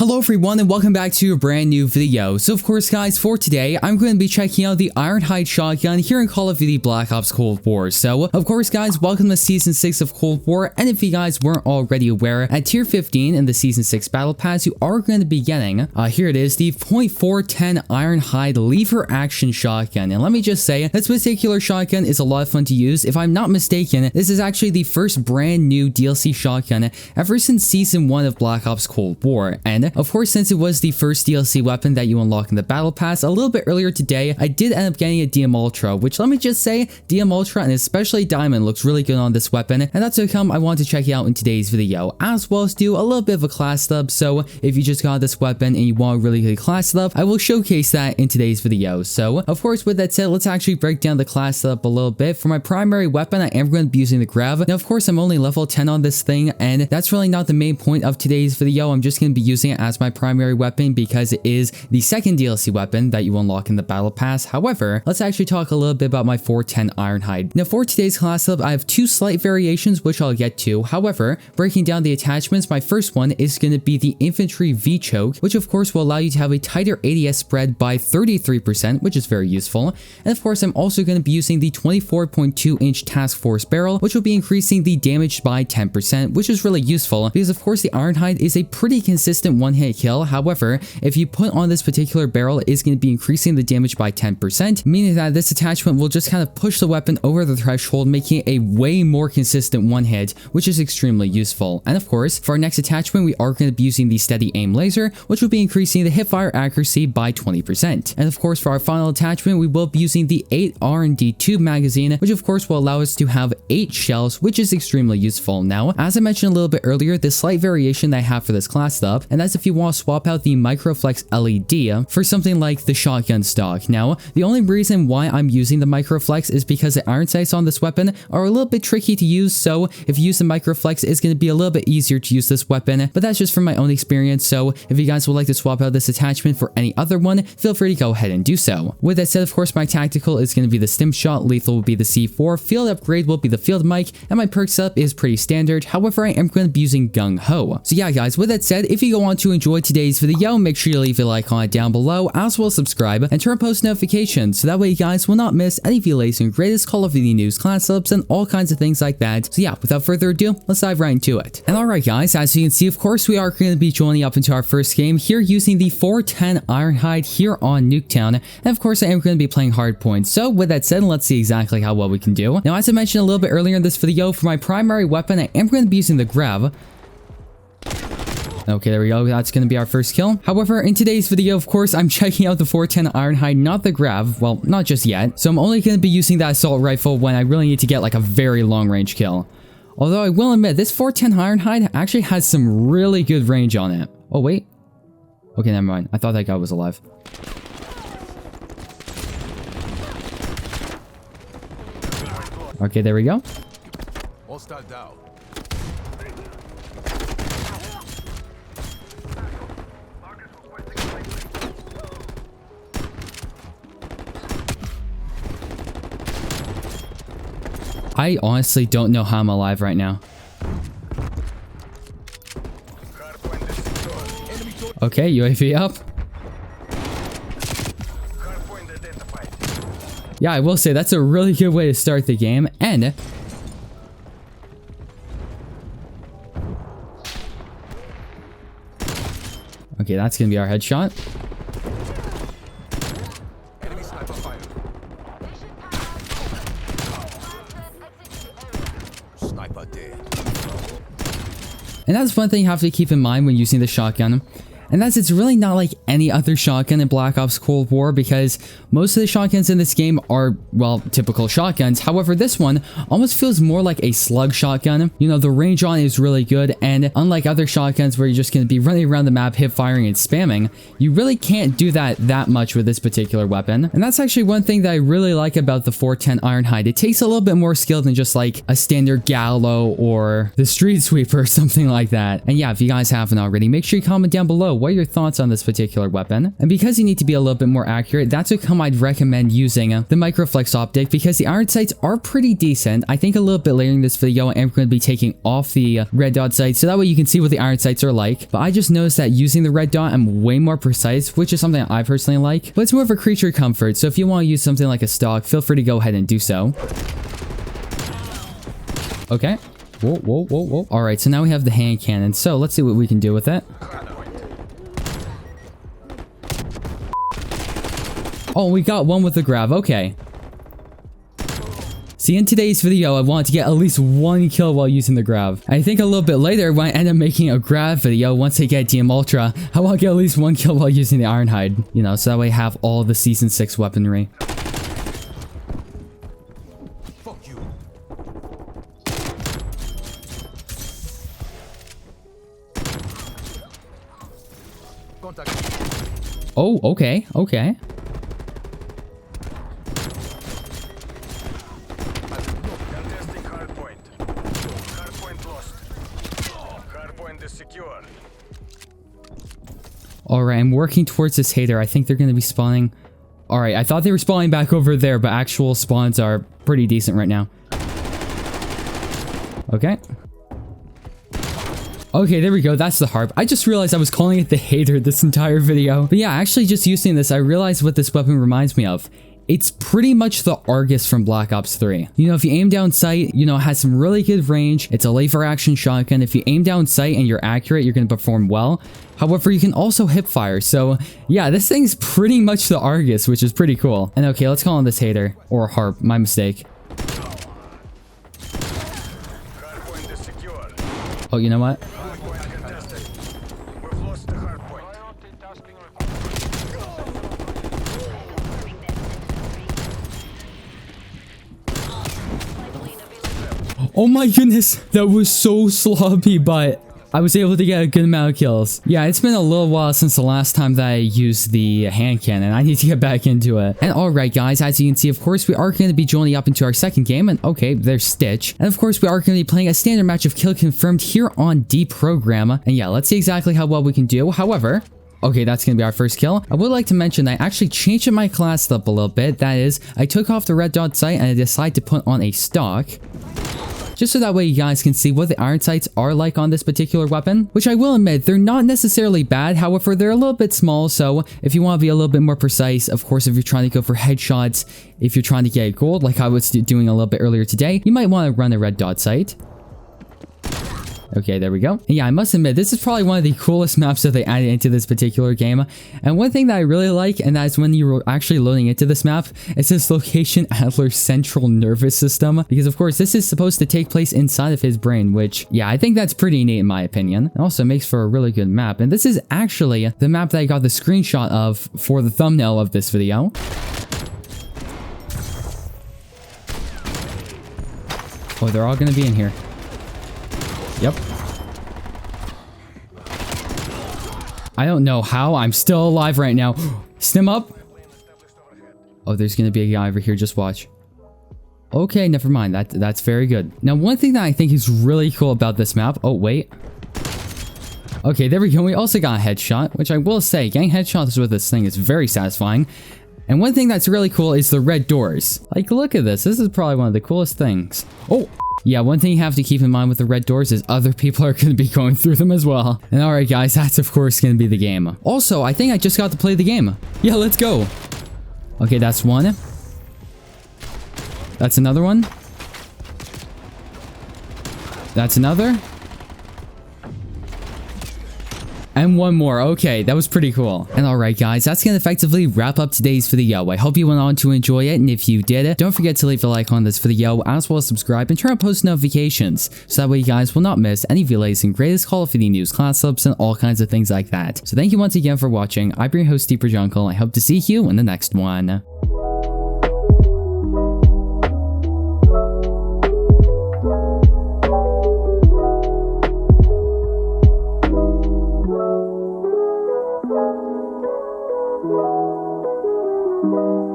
Hello everyone and welcome back to a brand new video. So of course guys, for today I'm going to be checking out the Ironhide shotgun here in Call of Duty Black Ops Cold War. So of course guys, welcome to Season 6 of Cold War, and if you guys weren't already aware, at Tier 15 in the Season 6 Battle Pass you are going to be getting, here it is, the .410 Ironhide lever action shotgun. And let me just say, this particular shotgun is a lot of fun to use. If I'm not mistaken, this is actually the first brand new DLC shotgun ever since Season 1 of Black Ops Cold War. And of course, since it was the first DLC weapon that you unlock in the Battle Pass, a little bit earlier today, I did end up getting a DM Ultra, which let me just say, DM Ultra and especially Diamond looks really good on this weapon, and that's how come I want to check it out in today's video, as well as do a little bit of a class sub. So if you just got this weapon and you want a really good class sub, I will showcase that in today's video. So of course, with that said, let's actually break down the class sub a little bit. For my primary weapon, I am going to be using the Grav. Now of course, I'm only level 10 on this thing, and that's really not the main point of today's video. I'm just going to be using it as my primary weapon because it is the second DLC weapon that you unlock in the Battle Pass. However, let's actually talk a little bit about my 410 Ironhide. Now for today's class sub, I have two slight variations which I'll get to. However, breaking down the attachments, my first one is going to be the Infantry V-Choke, which of course will allow you to have a tighter ADS spread by 33%, which is very useful. And of course, I'm also going to be using the 24.2-inch Task Force barrel, which will be increasing the damage by 10%, which is really useful because of course the Ironhide is a pretty consistent one-hit kill. However, if you put on this particular barrel, it is going to be increasing the damage by 10%, meaning that this attachment will just kind of push the weapon over the threshold, making it a way more consistent one hit, which is extremely useful. And of course, for our next attachment, we are going to be using the Steady Aim Laser, which will be increasing the hipfire accuracy by 20%. And of course, for our final attachment, we will be using the 8 R&D tube magazine, which of course will allow us to have 8 shells, which is extremely useful. Now, as I mentioned a little bit earlier, the slight variation that I have for this class stuff, and that's if you want to swap out the Microflex LED for something like the shotgun stock. Now, the only reason why I'm using the Microflex is because the iron sights on this weapon are a little bit tricky to use, so if you use the Microflex, it's going to be a little bit easier to use this weapon, but that's just from my own experience. So if you guys would like to swap out this attachment for any other one, feel free to go ahead and do so. With that said, of course, my tactical is going to be the Stim Shot, lethal will be the C4, field upgrade will be the Field Mic, and my perk setup is pretty standard. However, I am going to be using Gung Ho. So yeah guys, with that said, if you go on to enjoy today's video, make sure you leave a like on it down below, as well as subscribe and turn on post notifications so that way you guys will not miss any of the latest and greatest Call of Duty news, class subs, and all kinds of things like that. So yeah, without further ado, let's dive right into it. And alright guys, as you can see, of course, we are going to be joining up into our first game here using the 410 Ironhide here on Nuketown, and of course I am going to be playing hardpoint. So with that said, let's see exactly how well we can do. Now as I mentioned a little bit earlier in this video, for my primary weapon, I am going to be using the Grav. Okay, there we go. That's going to be our first kill. However, in today's video, of course, I'm checking out the 410 Ironhide, not the Grav. Well, not just yet. So I'm only going to be using that assault rifle when I really need to get like a very long range kill. Although I will admit, this 410 Ironhide actually has some really good range on it. Oh, wait. Okay, never mind. I thought that guy was alive. Okay, there we go. Hostile down. I honestly don't know how I'm alive right now. Okay, UAV up. Yeah, I will say that's a really good way to start the game, and okay, that's gonna be our headshot. And that's one thing you have to keep in mind when using the shotgun. And that's it's really not like any other shotgun in Black Ops Cold War, because most of the shotguns in this game are, well, typical shotguns. However, this one almost feels more like a slug shotgun. You know, the range on it is really good, and unlike other shotguns where you're just going to be running around the map, hip firing and spamming, you really can't do that much with this particular weapon. And that's actually one thing that I really like about the 410 Ironhide. It takes a little bit more skill than just like a standard Gallo or the Street Sweeper or something like that. And yeah, if you guys haven't already, make sure you comment down below what are your thoughts on this particular weapon? And because you need to be a little bit more accurate, that's what come I'd recommend using the Microflex optic, because the iron sights are pretty decent. I think a little bit later in this video, I am going to be taking off the red dot sights, so that way you can see what the iron sights are like. But I just noticed that using the red dot, I'm way more precise, which is something I personally like. But it's more of a creature comfort, so if you want to use something like a stock, feel free to go ahead and do so. Okay. Whoa, whoa, whoa, whoa. All right, so now we have the hand cannon. So let's see what we can do with it. Oh, we got one with the grav. Okay. See, in today's video, I wanted to get at least one kill while using the grav. I think a little bit later, when I end up making a grav video, once I get DM Ultra, I want to get at least one kill while using the Ironhide. You know, so that way I have all the Season 6 weaponry. Fuck you. Contact. Oh, okay, okay. Contesting hardpoint. Hardpoint lost. Hardpoint is secure. Alright, I'm working towards this hater. I think they're going to be spawning. Alright, I thought they were spawning back over there, but actual spawns are pretty decent right now. Okay. Okay, there we go. That's the harp. I just realized I was calling it the hater this entire video. But yeah, actually just using this, I realized what this weapon reminds me of. It's pretty much the Argus from Black Ops 3. You know, if you aim down sight, you know, it has some really good range. It's a lever action shotgun. If you aim down sight and you're accurate, you're going to perform well. However, you can also hip fire. So yeah, this thing's pretty much the Argus, which is pretty cool. And okay, let's call on this hater. Or harp, my mistake. Hardpoint is secure. Oh, you know what? Hardpoint contested. We've lost the hardpoint. Oh my goodness, that was so sloppy, but I was able to get a good amount of kills. Yeah, it's been a little while since the last time that I used the hand cannon. I need to get back into it. And alright guys, as you can see, of course, we are going to be joining up into our second game. And okay, there's Stitch. And of course, we are going to be playing a standard match of Kill Confirmed here on Deprogram. And yeah, let's see exactly how well we can do. However, okay, that's going to be our first kill. I would like to mention that I actually changed my class up a little bit. That is, I took off the red dot sight and I decided to put on a stock. Just so that way you guys can see what the iron sights are like on this particular weapon, which I will admit, they're not necessarily bad. However, they're a little bit small. So if you want to be a little bit more precise, of course, if you're trying to go for headshots, if you're trying to get gold, like I was doing a little bit earlier today, you might want to run a red dot sight. Okay, there we go. And yeah, I must admit, this is probably one of the coolest maps that they added into this particular game. And one thing that I really like, and that's when you're actually loading into this map, is this location Adler's central nervous system. Because of course, this is supposed to take place inside of his brain, which, yeah, I think that's pretty neat in my opinion. It also makes for a really good map. And this is actually the map that I got the screenshot of for the thumbnail of this video. Oh, they're all gonna be in here. Yep. I don't know how I'm still alive right now. Stim up. Oh, there's gonna be a guy over here. Just watch. Okay, never mind. That's very good. Now, one thing that I think is really cool about this map. Oh, wait. Okay, there we go. We also got a headshot, which I will say, getting headshots with this thing is very satisfying. And one thing that's really cool is the red doors. Like, look at this. This is probably one of the coolest things. Oh. Yeah, one thing you have to keep in mind with the red doors is other people are going to be going through them as well. And alright guys, that's of course going to be the game. Also, I think I just got to play the game. Yeah, let's go. Okay, that's one. That's another one. That's another. And one more. Okay, that was pretty cool. And alright guys, that's going to effectively wrap up today's video. I hope you went on to enjoy it, and if you did, don't forget to leave a like on this video, as well as subscribe and turn on post notifications, so that way you guys will not miss any of the latest and greatest Call of Duty news, class ups, and all kinds of things like that. So thank you once again for watching. I've been your host, Deprogram. I hope to see you in the next one. Thank you.